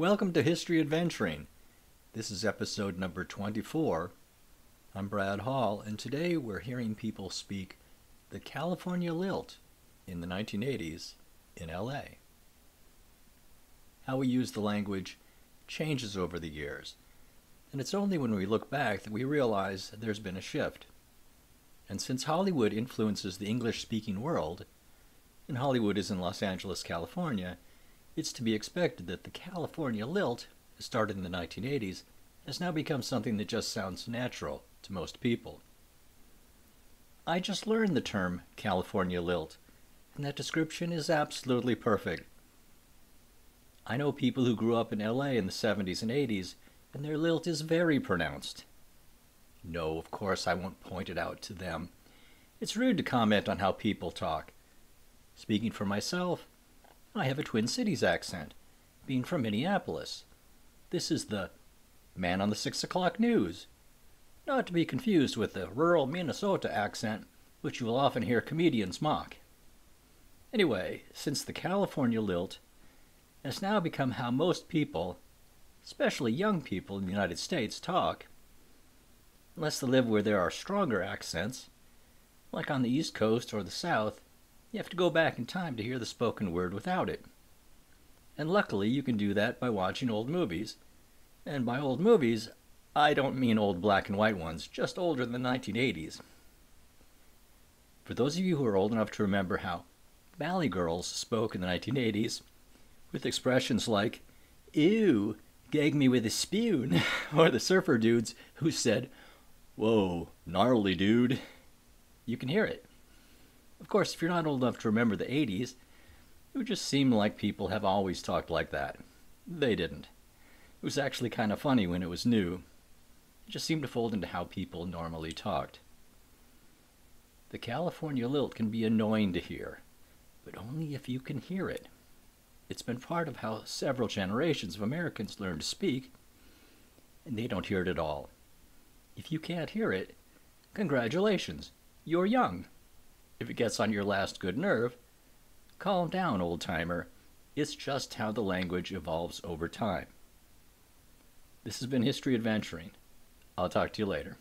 Welcome to History Adventuring. This is episode number 24. I'm Brad Hall, and today we're hearing people speak the California lilt in the 1980s in LA. How we use the language changes over the years, and it's only when we look back that we realize there's been a shift. And since Hollywood influences the English-speaking world, and Hollywood is in Los Angeles, California, it's to be expected that the California lilt, started in the 1980s, has now become something that just sounds natural to most people. I just learned the term California lilt, and that description is absolutely perfect. I know people who grew up in LA in the 70s and 80s, and their lilt is very pronounced. No, of course I won't point it out to them. It's rude to comment on how people talk. Speaking for myself, I have a Twin Cities accent, being from Minneapolis. This is the man on the 6 o'clock news, not to be confused with the rural Minnesota accent, which you will often hear comedians mock. Anyway, since the California lilt has now become how most people, especially young people in the United States, talk, unless they live where there are stronger accents, like on the East Coast or the South, you have to go back in time to hear the spoken word without it. And luckily you can do that by watching old movies. And by old movies, I don't mean old black and white ones, just older than the 1980s. For those of you who are old enough to remember how Valley girls spoke in the 1980s, with expressions like, "Ew, gag me with a spoon," or the surfer dudes who said, "Whoa, gnarly dude," you can hear it. Of course, if you're not old enough to remember the 80s, it would just seem like people have always talked like that. They didn't. It was actually kind of funny when it was new. It just seemed to fold into how people normally talked. The California lilt can be annoying to hear, but only if you can hear it. It's been part of how several generations of Americans learn to speak, and they don't hear it at all. If you can't hear it, congratulations, you're young. If it gets on your last good nerve, calm down, old-timer. It's just how the language evolves over time. This has been History Adventuring. I'll talk to you later.